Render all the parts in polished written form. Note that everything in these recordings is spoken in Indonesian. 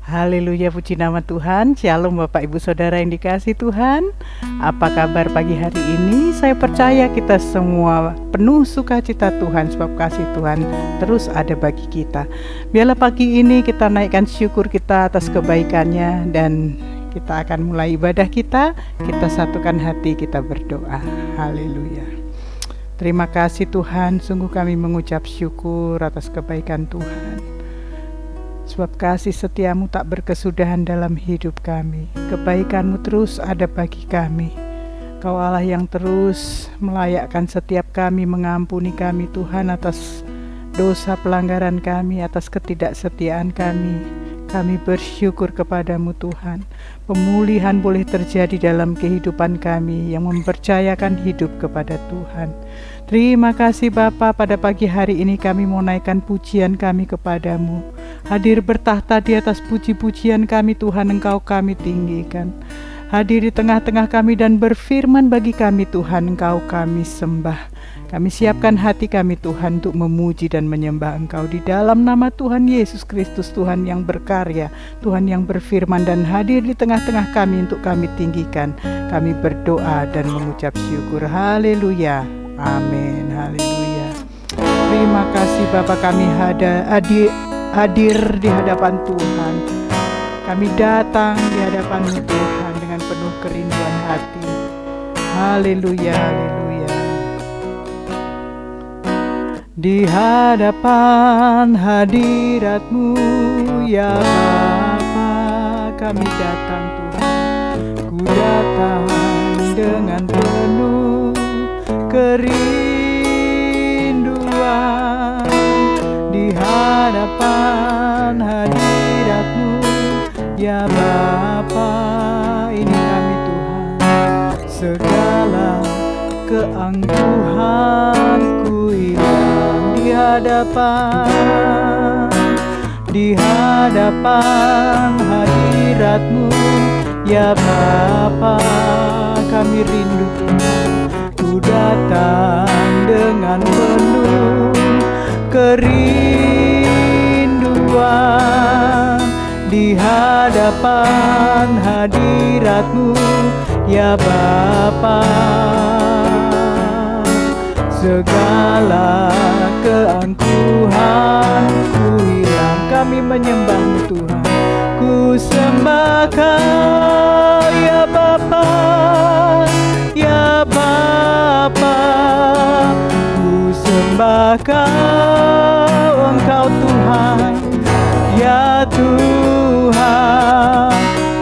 Haleluya, puji nama Tuhan. Shalom Bapak Ibu Saudara yang dikasihi Tuhan. Apa kabar pagi hari ini? Saya percaya kita semua penuh sukacita Tuhan, sebab kasih Tuhan terus ada bagi kita. Biarlah pagi ini kita naikkan syukur kita atas kebaikannya, dan kita akan mulai ibadah kita. Kita satukan hati, kita berdoa. Haleluya. Terima kasih Tuhan, sungguh kami mengucap syukur atas kebaikan Tuhan. Sebab kasih setiamu tak berkesudahan dalam hidup kami. Kebaikanmu terus ada bagi kami. Kau Allah yang terus melayakkan setiap kami, mengampuni kami Tuhan atas dosa pelanggaran kami, atas ketidaksetiaan kami. Kami bersyukur kepadamu Tuhan. Pemulihan boleh terjadi dalam kehidupan kami yang mempercayakan hidup kepada Tuhan. Terima kasih Bapa, pada pagi hari ini kami mau naikkan pujian kami kepadamu. Hadir bertahta di atas puji-pujian kami Tuhan, Engkau kami tinggikan. Hadir di tengah-tengah kami dan berfirman bagi kami Tuhan, Engkau kami sembah. Kami siapkan hati kami Tuhan untuk memuji dan menyembah Engkau di dalam nama Tuhan Yesus Kristus, Tuhan yang berkarya, Tuhan yang berfirman dan hadir di tengah-tengah kami untuk kami tinggikan. Kami berdoa dan mengucap syukur. Haleluya. Amin. Haleluya. Terima kasih Bapa, kami hadir di hadapan Tuhan. Kami datang di hadapan Tuhan dengan penuh kerinduan hati. Haleluya, haleluya. Di hadapan hadirat-Mu ya Bapa, kami datang Tuhan. Ku datang dengan penuh kerinduan. Di hadapan hadirat-Mu ya Bapa, ini kami Tuhan. Segala keangkuhanku hilang di hadapan hadirat-Mu ya Bapa, kami rindu Tuhan. Ku datang dengan penuh kerinduan di hadapan hadirat-Mu ya Bapa. Segala keangkuhanku hilang, kami menyembah-Mu Tuhan. Ku sembah Kau ya Bapa, ya Bapa. Ku sembah Kau, Engkau Tuhan, ya Tuhan.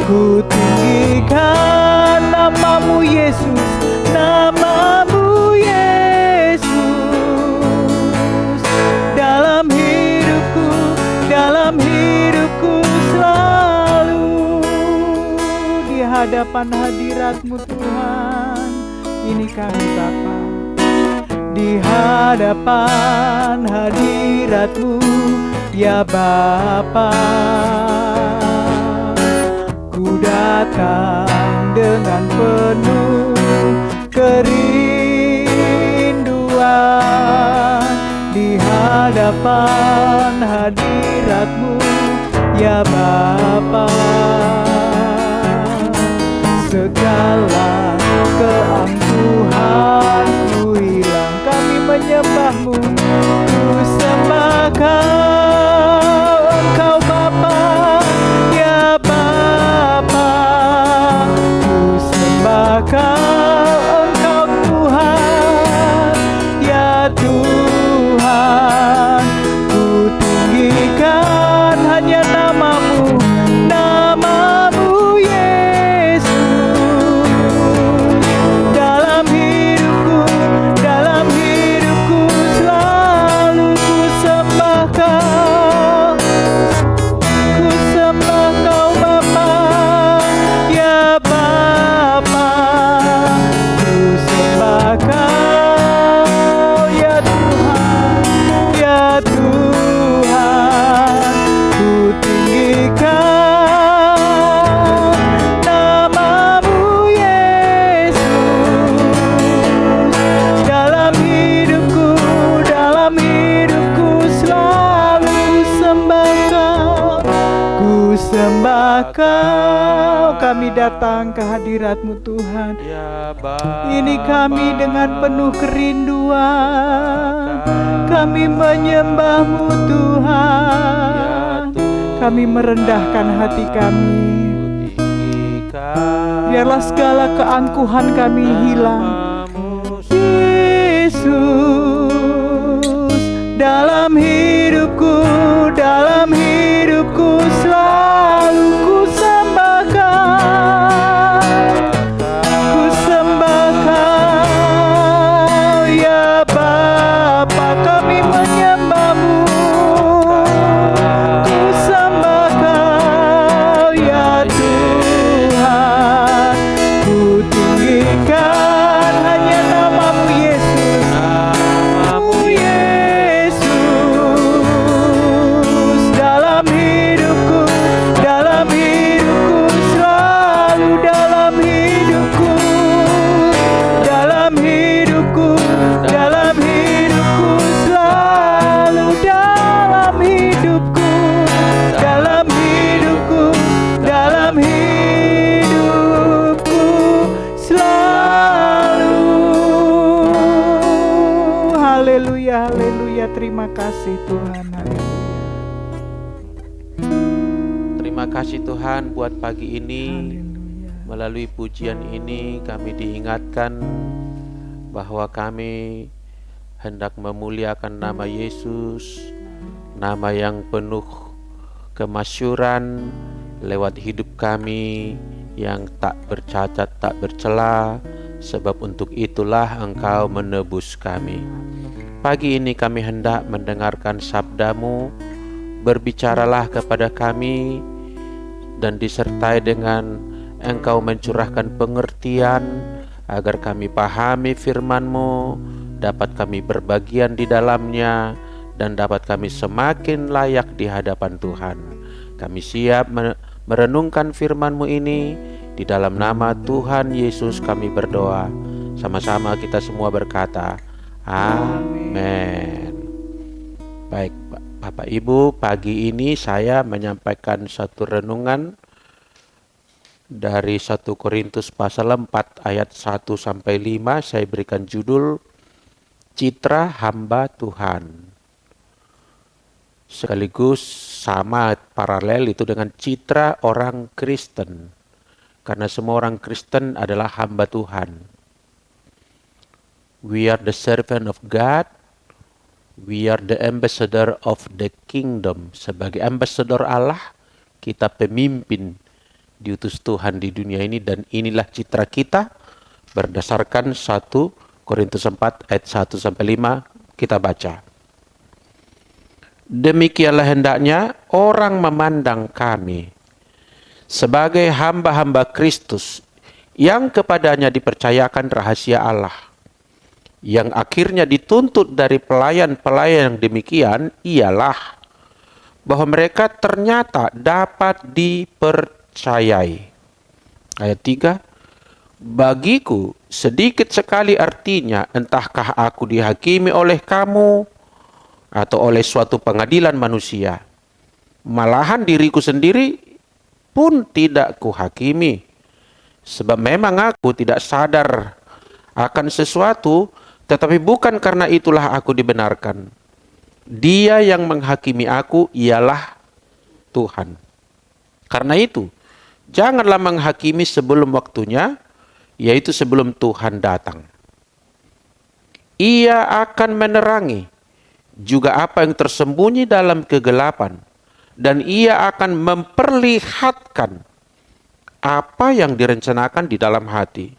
Ku tinggikan nama-Mu Yesus, nama-Mu Yesus. Dalam hidupku selalu di hadapan hadirat-Mu Tuhan. Ini kami Bapa, di hadapan hadirat-Mu ya Bapa. Ku datang dengan penuh kerinduan di hadapan hadirat-Mu ya Bapa. Segala keangkuhanku hilang, kami menyembah-Mu. Ku sembah Kau, Engkau Bapa, ya Bapa. Ku sembah Kau, Engkau Tuhan, ya Tuhan. Ku tinggikan hanya nama-Mu, Ku sembah Kau, kami datang ke hadirat-Mu Tuhan. Ya Bapa, Ini kami dengan penuh kerinduan, kami menyembah-Mu Tuhan. ya Tuhan, Kami merendahkan hati kami. tinggikan Biarlah segala keangkuhan kami hilang. namamu, Yesus, dalam hidupku selalu ku sembah Kau, ya Bapa, kami menyembah-Mu. Ku sembah Kau, ya Tuhan. Ku tinggikan hanya nama-Mu Yesus. namamu Yesus, dalam hidupku selalu, dalam hidupku selalu, dalam hidupku selalu. Haleluya, haleluya, terima kasih Tuhan. Haleluya. Terima kasih Tuhan buat pagi ini. Haleluya. Melalui pujian ini kami diingatkan bahwa kami hendak memuliakan nama Yesus, nama yang penuh kemasyuran lewat hidup kami yang tak bercacat, tak bercela, sebab untuk itulah Engkau menebus kami. Pagi ini kami hendak mendengarkan sabda-Mu, berbicaralah kepada kami dan disertai dengan Engkau mencurahkan pengertian agar kami pahami firman-Mu, dapat kami berbagian di dalamnya, dan dapat kami semakin layak di hadapan Tuhan. Kami siap merenungkan firman-Mu ini. Di dalam nama Tuhan Yesus kami berdoa. Sama-sama kita semua berkata, amin. Baik Bapak Ibu, pagi ini saya menyampaikan satu renungan dari 1 Korintus pasal 4 ayat 1 sampai 5. Saya berikan judul Citra Hamba Tuhan. Sekaligus sama paralel itu dengan citra orang Kristen. Karena semua orang Kristen adalah hamba Tuhan. We are the servant of God. We are the ambassador of the kingdom. Sebagai ambassador Allah, kita pemimpin diutus Tuhan di dunia ini, dan inilah citra kita berdasarkan 1 Korintus 4 ayat 1 sampai 5 kita baca. Demikianlah hendaknya orang memandang kami sebagai hamba-hamba Kristus yang kepadanya dipercayakan rahasia Allah. Yang akhirnya dituntut dari pelayan-pelayan yang demikian ialah bahwa mereka ternyata dapat dipercayai. Ayat 3, bagiku sedikit sekali artinya, entahkah aku dihakimi oleh kamu atau oleh suatu pengadilan manusia. Malahan diriku sendiri pun tidak kuhakimi, sebab memang aku tidak sadar akan sesuatu, tetapi bukan karena itulah aku dibenarkan. Dia yang menghakimi aku ialah Tuhan. Karena itu, janganlah menghakimi sebelum waktunya, yaitu sebelum Tuhan datang. Ia akan menerangi juga apa yang tersembunyi dalam kegelapan, dan ia akan memperlihatkan apa yang direncanakan di dalam hati.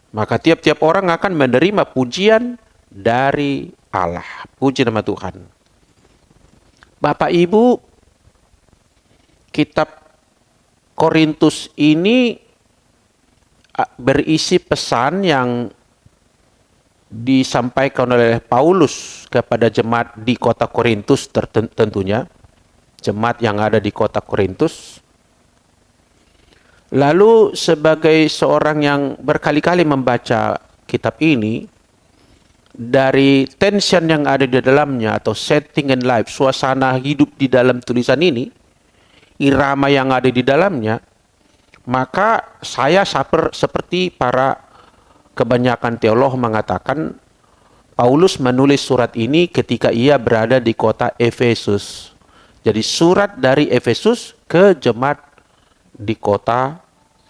Maka tiap-tiap orang akan menerima pujian dari Allah. Puji nama Tuhan. Bapak Ibu, kitab Korintus ini berisi pesan yang disampaikan oleh Paulus kepada jemaat di kota Korintus, tentunya jemaat yang ada di kota Korintus. Lalu sebagai seorang yang berkali-kali membaca kitab ini, dari tension yang ada di dalamnya atau setting and life, suasana hidup di dalam tulisan ini irama yang ada di dalamnya, maka saya seperti para kebanyakan teolog mengatakan Paulus menulis surat ini ketika ia berada di kota Efesus. Jadi surat dari Efesus ke jemaat di kota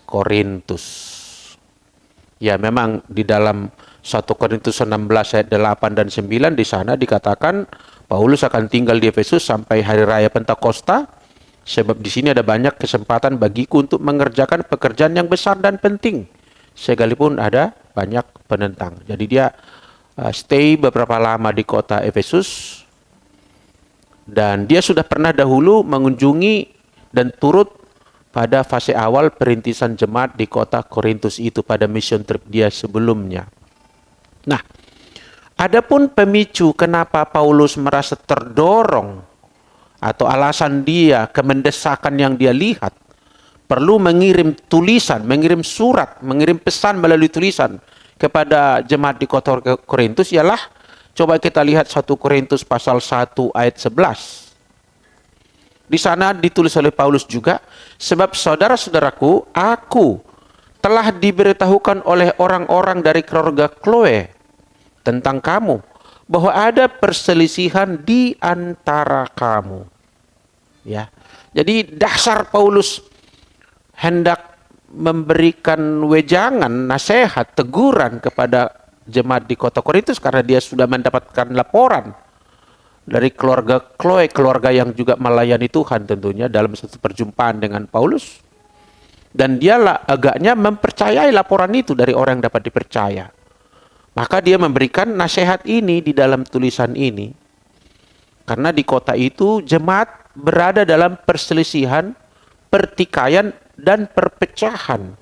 Korintus. Ya, memang di dalam 1 Korintus 16 ayat 8 dan 9 di sana dikatakan Paulus akan tinggal di Efesus sampai hari raya Pentakosta, sebab di sini ada banyak kesempatan bagiku untuk mengerjakan pekerjaan yang besar dan penting, sekalipun ada banyak penentang. Jadi dia stay beberapa lama di kota Efesus, dan dia sudah pernah dahulu mengunjungi dan turut pada fase awal perintisan jemaat di kota Korintus itu pada mission trip dia sebelumnya. Nah, adapun pemicu kenapa Paulus merasa terdorong atau alasan dia kemendesakan yang dia lihat perlu mengirim tulisan, mengirim surat, mengirim pesan melalui tulisan kepada jemaat di kota Korintus ialah, coba kita lihat 1 Korintus pasal 1 ayat 11. Di sana ditulis oleh Paulus juga, sebab saudara-saudaraku, aku telah diberitahukan oleh orang-orang dari keluarga Chloe tentang kamu, bahwa ada perselisihan di antara kamu. Ya. Jadi dasar Paulus hendak memberikan wejangan, nasihat, teguran kepada jemaat di kota Korintus karena dia sudah mendapatkan laporan dari keluarga Chloe, keluarga yang juga melayani Tuhan tentunya dalam satu perjumpaan dengan Paulus. Dan dia agaknya mempercayai laporan itu dari orang yang dapat dipercaya. Maka dia memberikan nasihat ini di dalam tulisan ini. Karena di kota itu jemaat berada dalam perselisihan, pertikaian, dan perpecahan.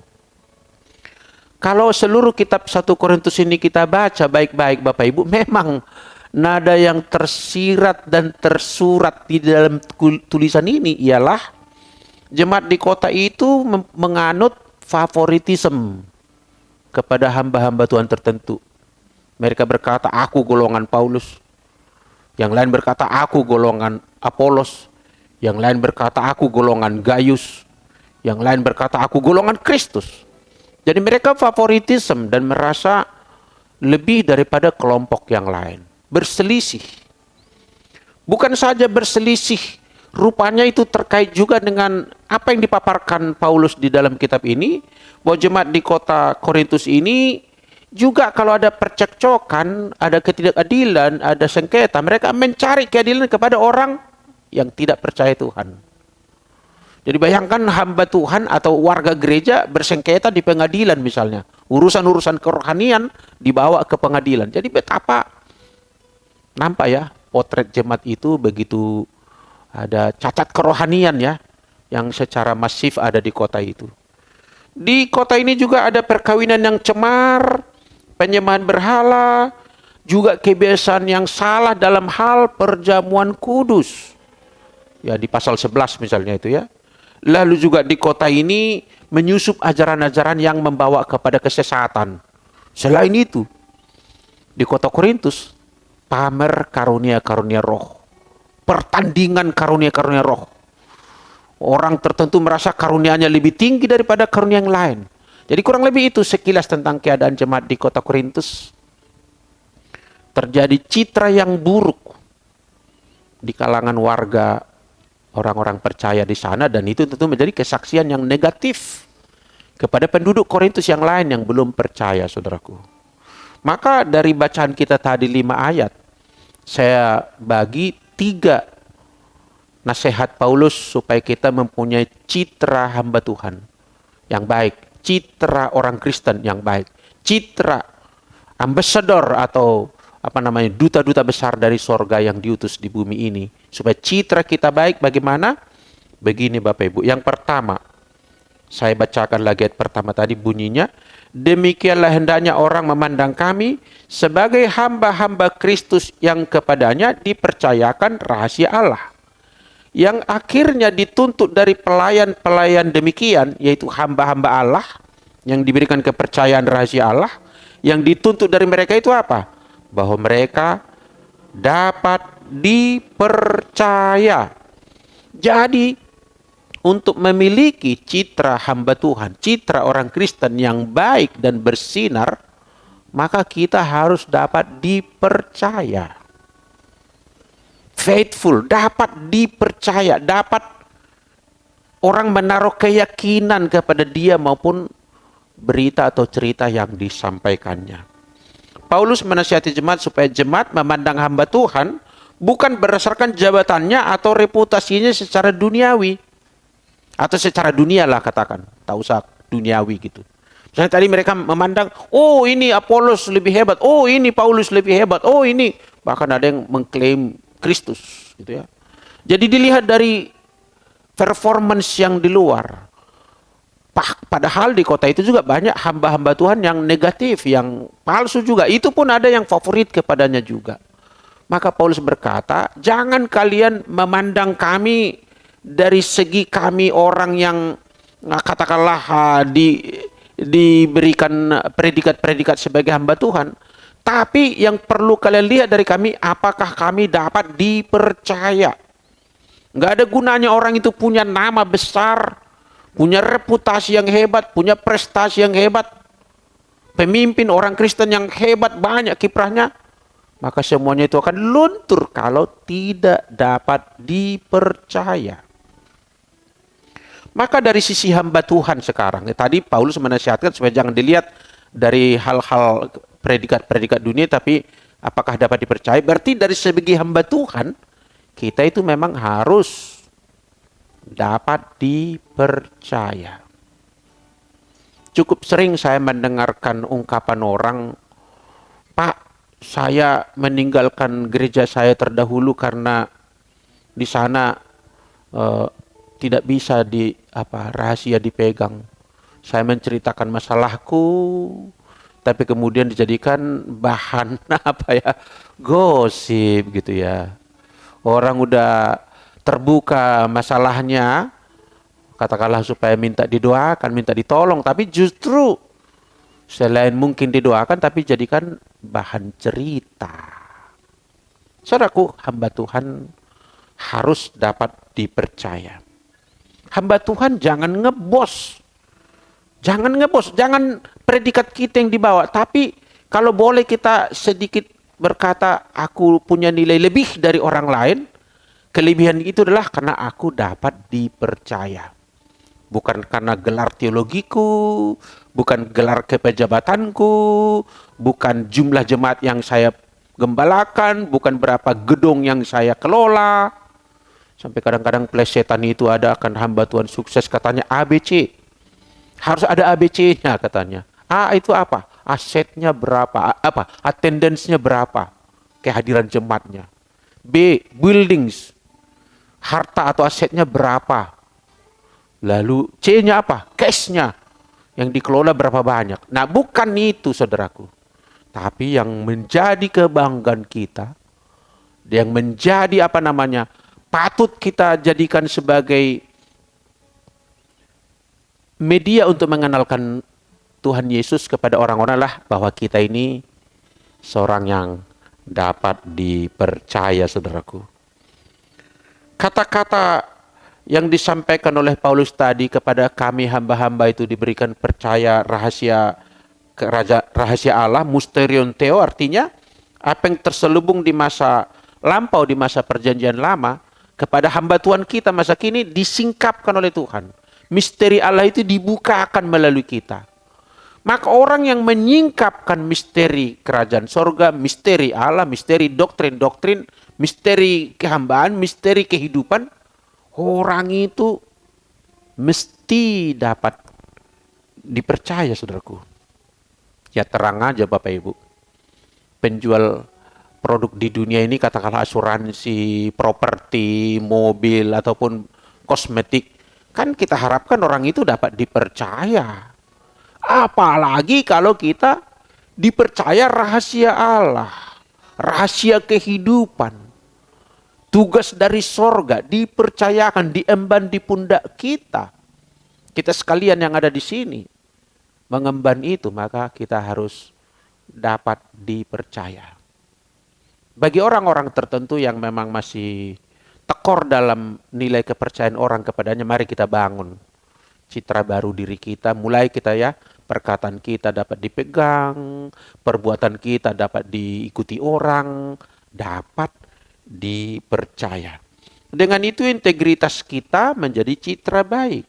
Kalau seluruh kitab 1 Korintus ini kita baca baik-baik Bapak Ibu, memang nada yang tersirat dan tersurat di dalam tulisan ini ialah jemaat di kota itu menganut favoritisme kepada hamba-hamba Tuhan tertentu. Mereka berkata, aku golongan Paulus. Yang lain berkata, aku golongan Apolos. Yang lain berkata, aku golongan Gaius. Yang lain berkata, aku golongan Kristus. Jadi mereka favoritisme dan merasa lebih daripada kelompok yang lain. Berselisih. Bukan saja berselisih, rupanya itu terkait juga dengan apa yang dipaparkan Paulus di dalam kitab ini, bahwa jemaat di kota Korintus ini juga kalau ada percekcokan, ada ketidakadilan, ada sengketa, mereka mencari keadilan kepada orang yang tidak percaya Tuhan. Jadi bayangkan hamba Tuhan atau warga gereja bersengketa di pengadilan misalnya. Urusan-urusan kerohanian dibawa ke pengadilan. Jadi betapa nampak ya potret jemaat itu begitu ada cacat kerohanian ya yang secara masif ada di kota itu. Di kota ini juga ada perkawinan yang cemar, penyembahan berhala, juga kebiasaan yang salah dalam hal perjamuan kudus. Ya di pasal 11 misalnya itu ya. Lalu juga di kota ini menyusup ajaran-ajaran yang membawa kepada kesesatan. Selain itu, di kota Korintus, pamer karunia-karunia roh. Pertandingan karunia-karunia roh. Orang tertentu merasa karunianya lebih tinggi daripada karunia yang lain. Jadi kurang lebih itu sekilas tentang keadaan jemaat di kota Korintus. Terjadi citra yang buruk di kalangan warga, orang-orang percaya di sana, dan itu tentu menjadi kesaksian yang negatif kepada penduduk Korintus yang lain yang belum percaya, saudaraku. Maka dari bacaan kita tadi 5 ayat, saya bagi 3 nasihat Paulus supaya kita mempunyai citra hamba Tuhan yang baik, citra orang Kristen yang baik, citra ambasador atau duta-duta besar dari sorga yang diutus di bumi ini. Supaya citra kita baik bagaimana? Begini Bapak Ibu. Yang pertama, saya bacakan lagi ayat pertama tadi bunyinya. Demikianlah hendaknya orang memandang kami sebagai hamba-hamba Kristus yang kepadanya dipercayakan rahasia Allah. Yang akhirnya dituntut dari pelayan-pelayan demikian, yaitu hamba-hamba Allah yang diberikan kepercayaan rahasia Allah. Yang dituntut dari mereka itu apa? Bahwa mereka dapat dipercaya. Jadi untuk memiliki citra hamba Tuhan, citra orang Kristen yang baik dan bersinar, maka kita harus dapat dipercaya. Faithful, dapat dipercaya, dapat orang menaruh keyakinan kepada dia maupun berita atau cerita yang disampaikannya. Paulus menasihati jemaat supaya jemaat memandang hamba Tuhan bukan berdasarkan jabatannya atau reputasinya secara duniawi. Atau secara dunia lah katakan, tak usah duniawi gitu. Misalnya tadi mereka memandang, oh ini Apolos lebih hebat, oh ini Paulus lebih hebat, oh ini. Bahkan ada yang mengklaim Kristus gitu ya. Jadi dilihat dari performance yang di luar. Padahal di kota itu juga banyak hamba-hamba Tuhan yang negatif, yang palsu juga. Itu pun ada yang favorit kepadanya juga. Maka Paulus berkata, jangan kalian memandang kami dari segi kami orang yang katakanlah diberikan predikat-predikat sebagai hamba Tuhan. Tapi yang perlu kalian lihat dari kami, apakah kami dapat dipercaya. Nggak ada gunanya orang itu punya nama besar, punya reputasi yang hebat, punya prestasi yang hebat, pemimpin orang Kristen yang hebat, banyak kiprahnya, maka semuanya itu akan luntur kalau tidak dapat dipercaya. Maka dari sisi hamba Tuhan sekarang, tadi Paulus menasihatkan supaya jangan dilihat dari hal-hal predikat-predikat dunia, tapi apakah dapat dipercaya. Berarti dari segi hamba Tuhan, kita itu memang harus dapat dipercaya. Cukup sering saya mendengarkan ungkapan orang, Pak, saya meninggalkan gereja saya terdahulu karena di sana tidak bisa rahasia dipegang. Saya menceritakan masalahku, tapi kemudian dijadikan bahan gosip gitu ya. Orang udah terbuka masalahnya, katakanlah supaya minta didoakan, minta ditolong, tapi justru selain mungkin didoakan, tapi jadikan bahan cerita. Saudaraku, hamba Tuhan harus dapat dipercaya. Hamba Tuhan jangan ngebos. Jangan predikat kita yang dibawa. Tapi kalau boleh kita sedikit berkata, aku punya nilai lebih dari orang lain. Kelebihan itu adalah karena aku dapat dipercaya. Bukan karena gelar teologiku, bukan gelar kepejabatanku, bukan jumlah jemaat yang saya gembalakan, bukan berapa gedung yang saya kelola. Sampai kadang-kadang plesetan itu ada, akan hamba Tuhan sukses katanya ABC. Harus ada ABC-nya katanya. A itu apa? Asetnya berapa? Attendance-nya berapa? Kehadiran jemaatnya. B, buildings. Harta atau asetnya berapa? Lalu C-nya apa? Cash-nya. Yang dikelola berapa banyak? Nah, bukan itu saudaraku. Tapi yang menjadi kebanggaan kita, yang menjadi patut kita jadikan sebagai media untuk mengenalkan Tuhan Yesus kepada orang-orang lah, bahwa kita ini seorang yang dapat dipercaya, saudaraku. Kata-kata yang disampaikan oleh Paulus tadi kepada kami hamba-hamba itu diberikan percaya rahasia Allah, mysterion theo, artinya apa yang terselubung di masa lampau, di masa perjanjian lama, kepada hamba Tuhan kita masa kini disingkapkan oleh Tuhan. Misteri Allah itu dibukakan melalui kita. Maka orang yang menyingkapkan misteri kerajaan sorga, misteri Allah, misteri doktrin-doktrin, misteri kehambaan, misteri kehidupan, orang itu mesti dapat dipercaya, saudaraku. Ya terang aja Bapak Ibu. Penjual produk di dunia ini, katakanlah asuransi, properti, mobil, ataupun kosmetik, kan kita harapkan orang itu dapat dipercaya. Apalagi kalau kita dipercaya rahasia Allah, rahasia kehidupan, tugas dari sorga, dipercayakan, diemban di pundak kita. Kita sekalian yang ada di sini mengemban itu, maka kita harus dapat dipercaya. Bagi orang-orang tertentu yang memang masih tekor dalam nilai kepercayaan orang kepadanya, mari kita bangun citra baru diri kita. Mulai kita ya, perkataan kita dapat dipegang, perbuatan kita dapat diikuti orang, dapat dipercaya. Dengan itu integritas kita menjadi citra baik.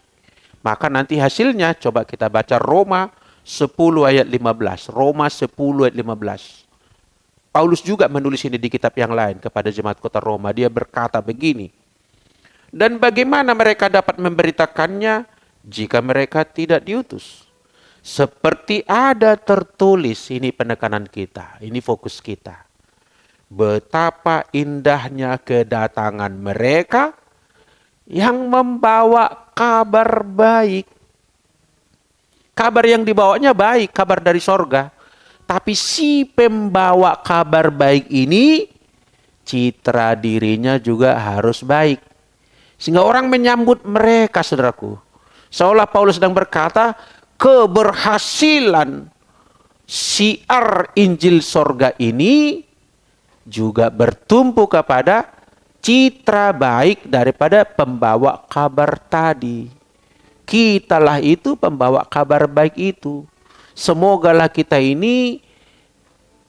Maka nanti hasilnya coba kita baca Roma 10 ayat 15. Roma 10 ayat 15. Paulus juga menulis ini di kitab yang lain kepada jemaat kota Roma. Dia berkata begini, dan bagaimana mereka dapat memberitakannya jika mereka tidak diutus? Seperti ada tertulis, ini penekanan kita, ini fokus kita. Betapa indahnya kedatangan mereka yang membawa kabar baik. Kabar yang dibawanya baik, kabar dari sorga. Tapi si pembawa kabar baik ini, citra dirinya juga harus baik. Sehingga orang menyambut mereka, saudaraku. Seolah Paulus sedang berkata, keberhasilan siar Injil sorga ini juga bertumpu kepada citra baik daripada pembawa kabar tadi. Kitalah itu pembawa kabar baik itu. Semogalah kita ini,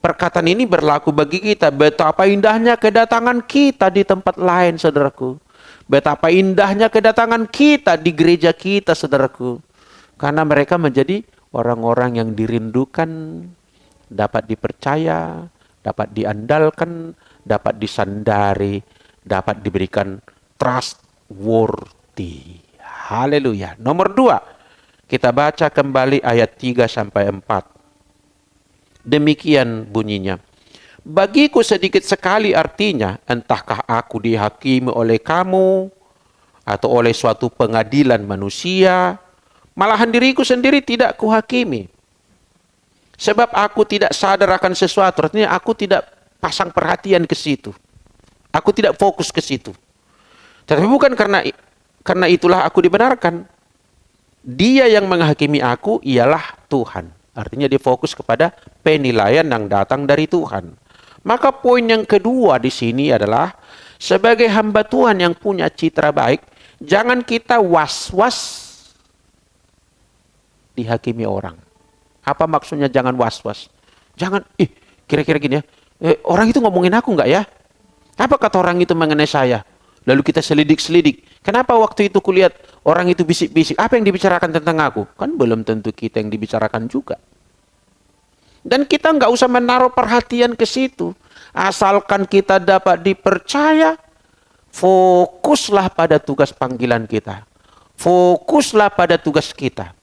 perkataan ini berlaku bagi kita. Betapa indahnya kedatangan kita di tempat lain, saudaraku. Betapa indahnya kedatangan kita di gereja kita, saudaraku. Karena mereka menjadi orang-orang yang dirindukan, dapat dipercaya, dapat diandalkan, dapat disandari, dapat diberikan trustworthy. Haleluya. Nomor 2. Kita baca kembali ayat 3 sampai 4. Demikian bunyinya. Bagiku sedikit sekali artinya, entahkah aku dihakimi oleh kamu atau oleh suatu pengadilan manusia, malahan diriku sendiri tidak kuhakimi. Sebab aku tidak sadar akan sesuatu, artinya aku tidak pasang perhatian ke situ. Aku tidak fokus ke situ. Tetapi bukan karena itulah aku dibenarkan. Dia yang menghakimi aku ialah Tuhan. Artinya dia fokus kepada penilaian yang datang dari Tuhan. Maka poin yang kedua di sini adalah sebagai hamba Tuhan yang punya citra baik, jangan kita was-was dihakimi orang. Apa maksudnya jangan was-was? Jangan, kira-kira gini ya, orang itu ngomongin aku enggak ya? Apa kata orang itu mengenai saya? Lalu kita selidik-selidik. Kenapa waktu itu kulihat orang itu bisik-bisik? Apa yang dibicarakan tentang aku? Kan belum tentu kita yang dibicarakan juga. Dan kita nggak usah menaruh perhatian ke situ. Asalkan kita dapat dipercaya, fokuslah pada tugas panggilan kita. Fokuslah pada tugas kita.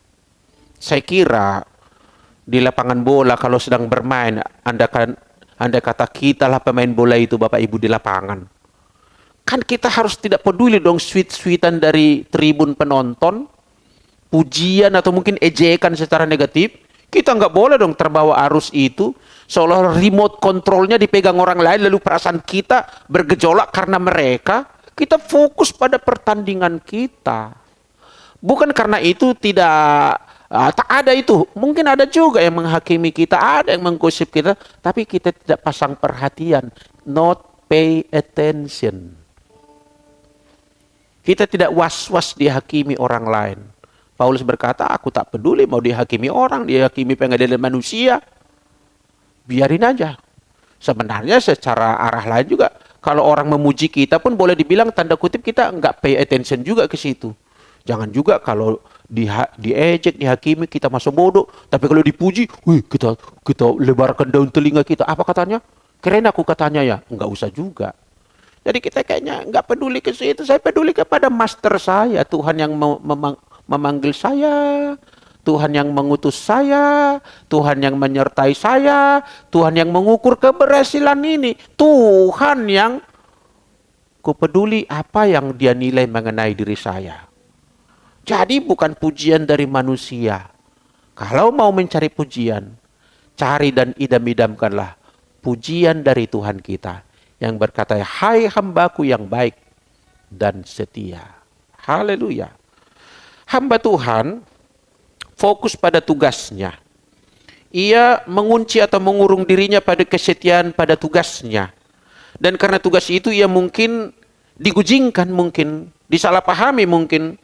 Saya kira di lapangan bola kalau sedang bermain, Anda kata kita lah pemain bola itu Bapak Ibu di lapangan. Kan kita harus tidak peduli dong sweet-sweetan dari tribun penonton, pujian atau mungkin ejekan secara negatif. Kita nggak boleh dong terbawa arus itu, seolah remote kontrolnya dipegang orang lain, lalu perasaan kita bergejolak karena mereka. Kita fokus pada pertandingan kita. Bukan karena itu tak ada itu. Mungkin ada juga yang menghakimi kita, ada yang menggosip kita, tapi kita tidak pasang perhatian. Not pay attention. Kita tidak was-was dihakimi orang lain. Paulus berkata, aku tak peduli mau dihakimi orang, dihakimi pengadilan manusia. Biarin aja. Sebenarnya secara arah lain juga, kalau orang memuji kita pun boleh dibilang tanda kutip kita nggak pay attention juga ke situ. Jangan juga kalau diejek, dihakimi, kita masuk bodoh. Tapi kalau dipuji, kita lebarkan daun telinga kita. Apa katanya? Keren aku katanya ya. Nggak usah juga. Jadi kita kayaknya nggak peduli ke situ. Saya peduli kepada master saya, Tuhan yang memanggil saya, Tuhan yang mengutus saya, Tuhan yang menyertai saya, Tuhan yang mengukur keberhasilan ini, Tuhan yang kupeduli apa yang dia nilai mengenai diri saya. Jadi bukan pujian dari manusia. Kalau mau mencari pujian, cari dan idam-idamkanlah pujian dari Tuhan kita. Yang berkata, hai hambaku yang baik dan setia. Haleluya. Hamba Tuhan fokus pada tugasnya. Ia mengunci atau mengurung dirinya pada kesetiaan pada tugasnya. Dan karena tugas itu ia mungkin digujingkan mungkin, disalahpahami mungkin.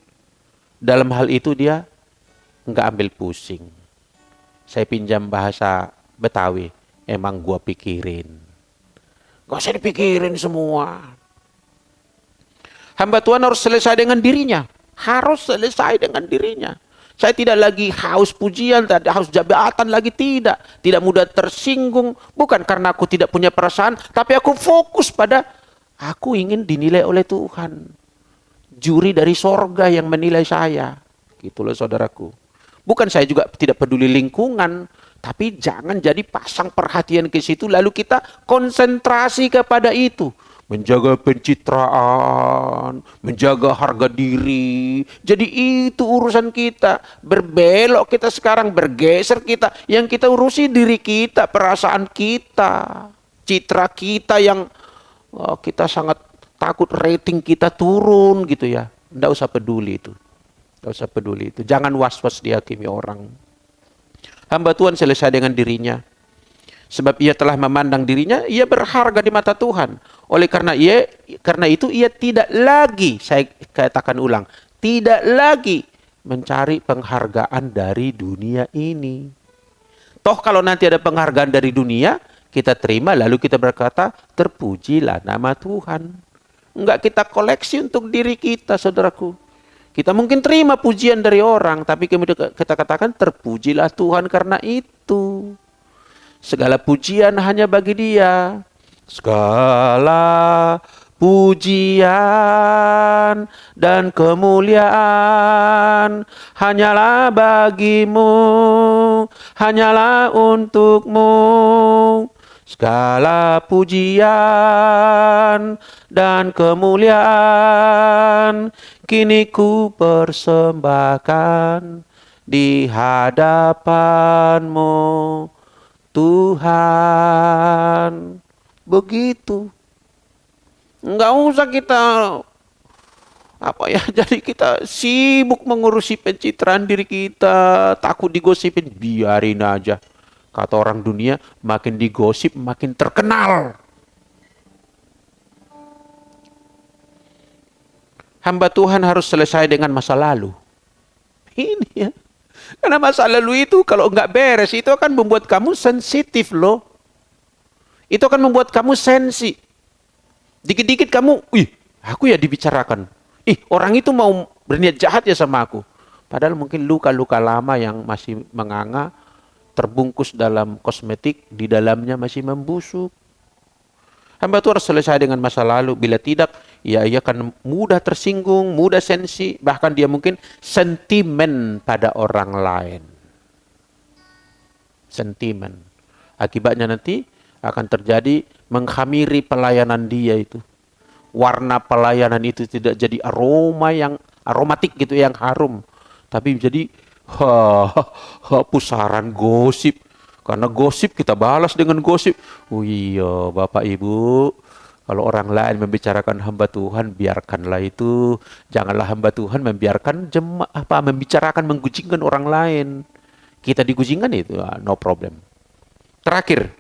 Dalam hal itu dia nggak ambil pusing. Saya pinjam bahasa Betawi, emang gua pikirin. Gak usah dipikirin semua. Hamba Tuhan harus selesai dengan dirinya. Harus selesai dengan dirinya. Saya tidak lagi haus pujian, tidak haus jabatan lagi, tidak. Tidak mudah tersinggung. Bukan karena aku tidak punya perasaan, tapi aku fokus pada aku ingin dinilai oleh Tuhan. Juri dari sorga yang menilai saya. Gitu loh saudaraku. Bukan saya juga tidak peduli lingkungan, tapi jangan jadi pasang perhatian ke situ lalu kita konsentrasi kepada itu. Menjaga pencitraan, menjaga harga diri. Jadi itu urusan kita. Berbelok kita sekarang, bergeser kita. Yang kita urusi diri kita, perasaan kita, citra kita yang kita sangat takut rating kita turun gitu ya. Nggak usah peduli itu. Nggak usah peduli itu. Jangan was-was dihakimi orang. Hamba Tuhan selesai dengan dirinya. Sebab ia telah memandang dirinya, ia berharga di mata Tuhan. Oleh karena itu ia tidak lagi, saya katakan ulang, tidak lagi mencari penghargaan dari dunia ini. Toh kalau nanti ada penghargaan dari dunia, kita terima lalu kita berkata, terpujilah nama Tuhan. Enggak kita koleksi untuk diri kita, saudaraku. Kita mungkin terima pujian dari orang, tapi kemudian kita katakan terpujilah Tuhan karena itu. Segala pujian hanya bagi Dia. Segala pujian dan kemuliaan hanyalah bagimu, hanyalah untukmu. Segala pujian dan kemuliaan kini ku persembahkan di hadapanmu, Tuhan. Begitu. Enggak usah kita jadi kita sibuk mengurusi pencitraan diri kita, takut digosipin, biarin aja. Kata orang dunia, makin digosip makin terkenal. Hamba Tuhan harus selesai dengan masa lalu. Ini ya. Karena masa lalu itu kalau nggak beres, itu akan membuat kamu sensitif loh. Itu akan membuat kamu sensi. Dikit-dikit kamu, aku ya dibicarakan. Orang itu mau berniat jahat ya sama aku. Padahal mungkin luka-luka lama yang masih menganga, terbungkus dalam kosmetik, di dalamnya masih membusuk. Hamba Tuhan harus selesai dengan masa lalu. Bila tidak, ia akan mudah tersinggung, mudah sensi, bahkan dia mungkin sentimen pada orang lain. Sentimen. Akibatnya nanti akan terjadi menghamiri pelayanan dia itu. Warna pelayanan itu tidak jadi aroma yang aromatik gitu, yang harum. Tapi jadi pusaran gosip. Karena gosip kita balas dengan gosip. Oh iya Bapak Ibu, kalau orang lain membicarakan hamba Tuhan, biarkanlah itu. Janganlah hamba Tuhan membiarkan membicarakan, menggujingkan orang lain. Kita digujingkan itu, no problem. Terakhir,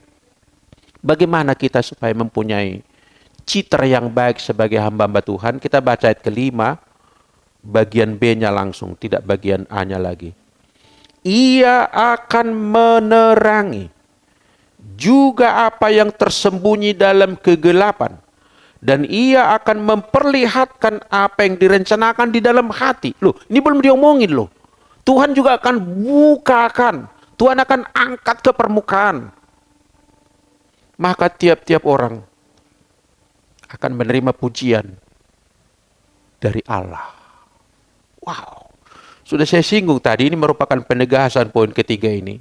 bagaimana kita supaya mempunyai citra yang baik sebagai hamba-hamba Tuhan? Kita baca ayat ke-5, bagian B-nya langsung, tidak bagian A-nya lagi. Ia akan menerangi juga apa yang tersembunyi dalam kegelapan, dan ia akan memperlihatkan apa yang direncanakan di dalam hati. Loh, ini belum diomongin loh. Tuhan juga akan bukakan, Tuhan akan angkat ke permukaan. Maka tiap-tiap orang akan menerima pujian dari Allah. Wow. Sudah saya singgung tadi, ini merupakan penegasan poin ketiga ini.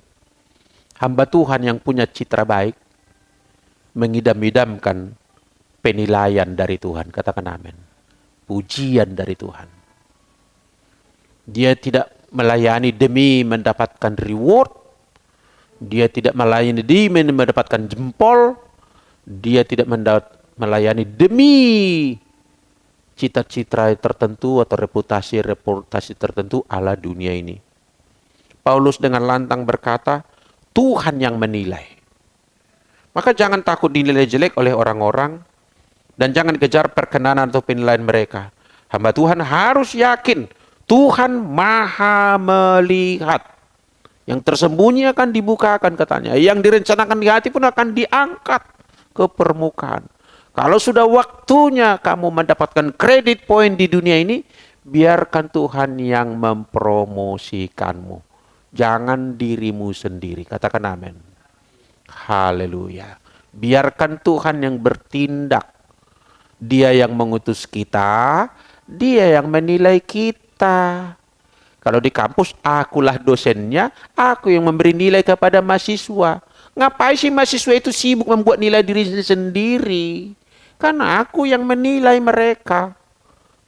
Hamba Tuhan yang punya citra baik mengidam-idamkan penilaian dari Tuhan. Katakan amin. Pujian dari Tuhan. Dia tidak melayani demi mendapatkan reward. Dia tidak melayani demi mendapatkan jempol. Dia tidak melayani demi cita-cita tertentu atau reputasi tertentu ala dunia ini. Paulus dengan lantang berkata, Tuhan yang menilai. Maka jangan takut dinilai jelek oleh orang-orang, dan jangan kejar perkenanan atau penilaian mereka. Hamba Tuhan harus yakin Tuhan maha melihat. Yang tersembunyi akan dibukakan katanya. Yang direncanakan di hati pun akan diangkat ke permukaan. Kalau sudah waktunya kamu mendapatkan kredit poin di dunia ini, biarkan Tuhan yang mempromosikanmu. Jangan dirimu sendiri. Katakan amin. Haleluya. Biarkan Tuhan yang bertindak. Dia yang mengutus kita, dia yang menilai kita. Kalau di kampus, akulah dosennya, aku yang memberi nilai kepada mahasiswa. Ngapain sih mahasiswa itu sibuk membuat nilai diri sendiri? Karena aku yang menilai mereka.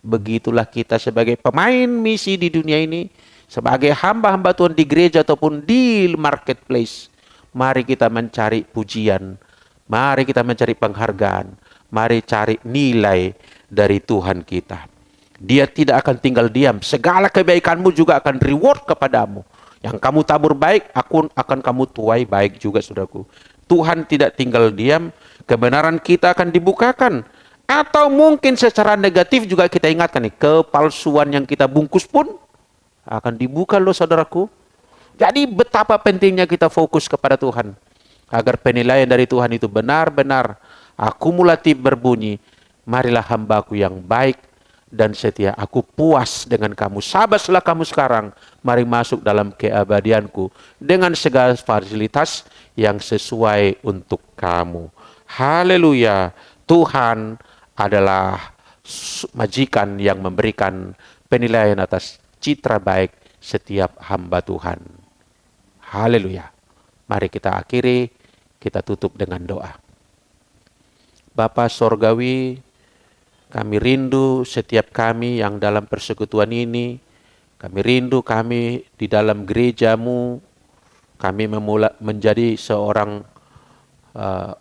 Begitulah kita sebagai pemain misi di dunia ini, sebagai hamba-hamba Tuhan di gereja ataupun di marketplace. Mari kita mencari pujian, mari kita mencari penghargaan, mari cari nilai dari Tuhan kita. Dia tidak akan tinggal diam. Segala kebaikanmu juga akan reward kepadamu. Yang kamu tabur baik, akan kamu tuai baik juga, saudaraku. Tuhan tidak tinggal diam. Kebenaran kita akan dibukakan. Atau mungkin secara negatif juga kita ingatkan nih, kepalsuan yang kita bungkus pun akan dibuka loh, saudaraku. Jadi betapa pentingnya kita fokus kepada Tuhan. Agar penilaian dari Tuhan itu benar-benar akumulatif berbunyi. Marilah hambaku yang baik dan setia, aku puas dengan kamu. Sabarlah kamu sekarang, mari masuk dalam keabadianku dengan segala fasilitas yang sesuai untuk kamu. Haleluya. Tuhan adalah majikan yang memberikan penilaian atas citra baik setiap hamba Tuhan. Haleluya. Mari kita akhiri, kita tutup dengan doa. Bapa Sorgawi, kami rindu setiap kami yang dalam persekutuan ini. Kami rindu kami di dalam gerejamu. Kami menjadi seorang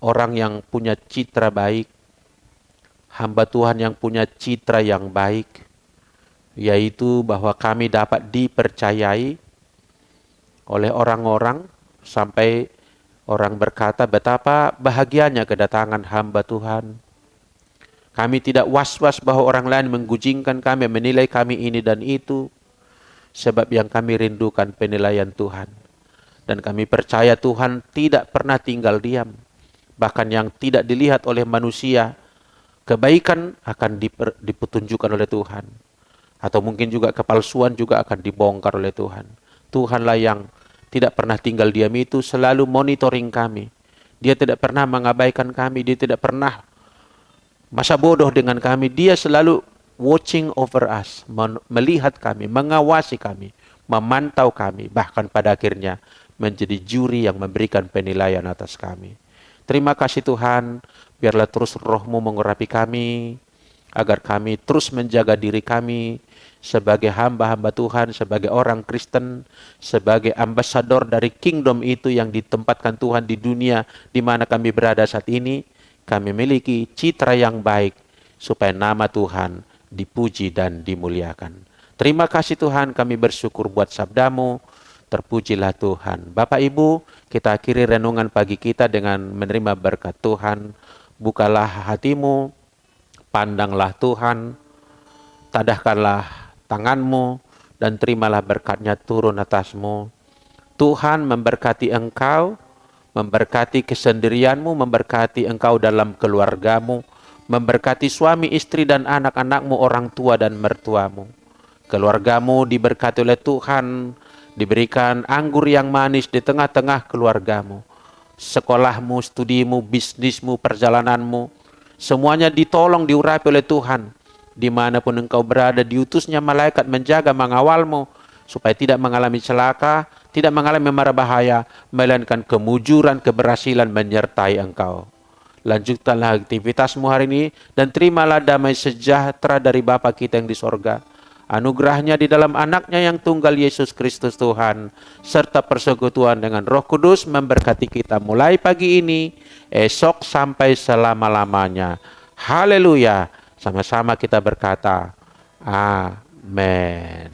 orang yang punya citra baik. Hamba Tuhan yang punya citra yang baik. Yaitu bahwa kami dapat dipercayai oleh orang-orang. Sampai orang berkata betapa bahagianya kedatangan hamba Tuhan. Kami tidak was-was bahwa orang lain menggujingkan kami, menilai kami ini dan itu. Sebab yang kami rindukan penilaian Tuhan. Dan kami percaya Tuhan tidak pernah tinggal diam. Bahkan yang tidak dilihat oleh manusia, kebaikan akan dipetunjukkan oleh Tuhan. Atau mungkin juga kepalsuan juga akan dibongkar oleh Tuhan. Tuhanlah yang tidak pernah tinggal diam itu selalu monitoring kami. Dia tidak pernah mengabaikan kami, dia tidak pernah masa bodoh dengan kami. Dia selalu watching over us, melihat kami, mengawasi kami, memantau kami, bahkan pada akhirnya menjadi juri yang memberikan penilaian atas kami. Terima kasih Tuhan, biarlah terus Roh-Mu mengurapi kami, agar kami terus menjaga diri kami sebagai hamba-hamba Tuhan, sebagai orang Kristen, sebagai ambasador dari kingdom itu yang ditempatkan Tuhan di dunia di mana kami berada saat ini. Kami memiliki citra yang baik supaya nama Tuhan dipuji dan dimuliakan. Terima kasih Tuhan, kami bersyukur buat sabda-Mu. Terpujilah Tuhan. Bapak Ibu, kita akhiri renungan pagi kita dengan menerima berkat Tuhan. Bukalah hatimu, pandanglah Tuhan, tadahkanlah tanganmu, dan terimalah berkatnya turun atasmu. Tuhan memberkati engkau, memberkati kesendirianmu, memberkati engkau dalam keluargamu, memberkati suami, istri, dan anak-anakmu, orang tua dan mertuamu. Keluargamu diberkati oleh Tuhan, diberikan anggur yang manis di tengah-tengah keluargamu. Sekolahmu, studimu, bisnismu, perjalananmu, semuanya ditolong, diurapi oleh Tuhan. Dimanapun engkau berada, diutusnya malaikat menjaga, mengawalmu, supaya tidak mengalami celaka, tidak mengalami mara bahaya, melainkan kemujuran, keberhasilan menyertai engkau. Lanjutkanlah aktivitasmu hari ini, dan terimalah damai sejahtera dari Bapa kita yang di sorga. Anugerahnya di dalam anaknya yang tunggal Yesus Kristus Tuhan, serta persekutuan dengan Roh Kudus memberkati kita mulai pagi ini, esok sampai selama-lamanya. Haleluya. Sama-sama kita berkata, amin.